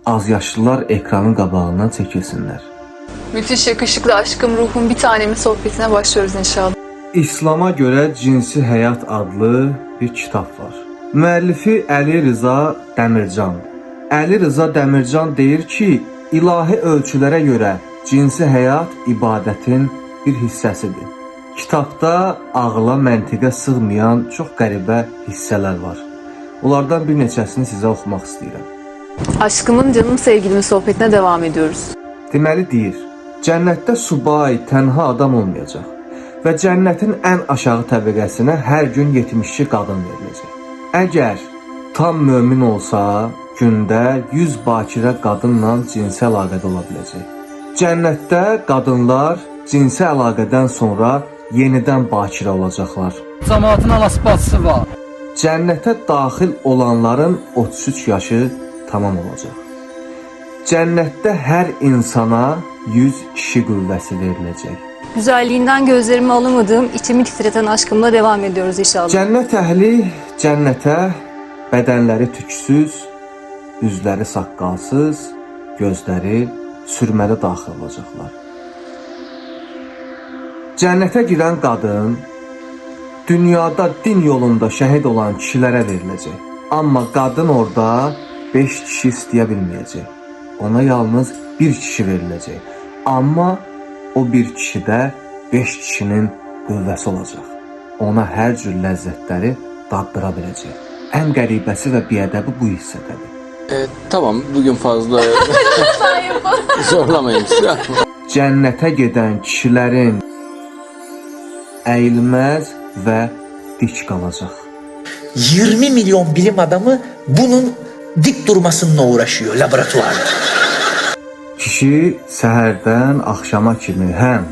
azyaşlılar ekranın qabağından çəkilsinlər. Müthiş yakışıklı aşkım ruhum bir tanemi sohbetine başlıyoruz inşallah. İslam'a göre Cinsi Həyat adlı bir kitab var. Müəllifi Əli Rıza Dəmircan. Əli Rıza Dəmircan deyir ki, ilahi ölçülərə görə cinsi həyat ibadətin bir hissəsidir. Kitabda ağla, məntiqə sığmayan çox qəribə hissələr var. Onlardan bir neçəsini sizə oxumaq istəyirəm. Aşkımın canım sevgilimin sohbetine devam ediyoruz. Deməli deyir, cənnətdə subay, tənha adam olmayacaq və cənnətin ən aşağı təbəqəsinə hər gün 72 qadın veriləcək. Əgər tam mömin olsa, gündə 100 bakirə qadınla cinsi əlaqədə ola biləcək. Cənnətdə qadınlar cinsi əlaqədən sonra yenidən bakirə olacaqlar. Cəmaatın anası bacısı var. Cənnətə daxil olanların 33 yaşı tamam olacaq. Cənnətdə hər insana 100 kişi qüvvəsi veriləcək. Güzelliğinden gözlerimi alamadığım, içimi titreten aşkımla devam ediyoruz inşallah. Cənnət əhli cənnətə bədənləri tüksüz, üzləri saqqalsız, gözləri sürməli daxil olacaqlar. Cənnətə girən qadın dünyada din yolunda şəhid olan kişilərə veriləcək. Amma qadın orada 5 kişi istəyə bilməyəcək. Ona yalnız bir kişi veriləcək. Amma o bir kişidə 5 kişinin qüvvəsi olacaq. Ona hər cür ləzzətləri daddıra biləcək. Ən qəribəsi və biədəbi bu hissədədir. Tamam, bugün fazla zorlamayayım size. Cənnətə gedən kişilərin əyilməz və dik qalacaq. 20 milyon bilim adamı bunun dik durmasınla uğraşıyor laboratuvarda. Kişi səhərdən axşama kimi həm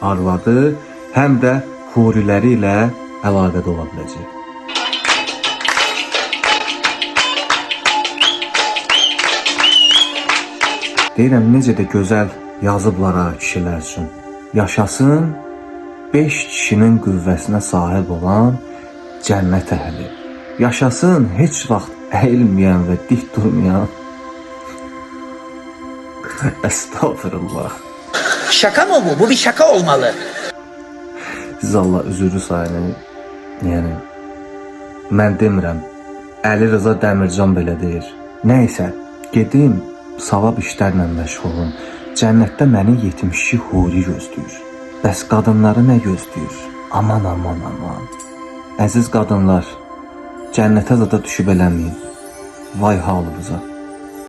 arvadı, həm də huriləri ilə əlaqədə ola biləcək. Deyirəm, necə də gözəl yazıblara kişilər üçün. Yaşasın 5 kişinin qüvvəsinə sahib olan cənnət əhli. Yaşasın heç vaxt əyilməyən və dik durmayan. Estağfurullah. Şaka mı bu? Bu bir şaka olmalı. Siz Allah üzürlü sayın. Yəni mən demirəm. Əli Rıza Dəmircan belə deyir. Nəysə, gedim savab işlərlə məşğul olum. Cənnətdə məni 72 huri gözləyir. Bəs qadınları nə gözləyir? Aman aman aman. Əziz qadınlar, cənnətə zada düşüb eləməyin. Vay halınıza.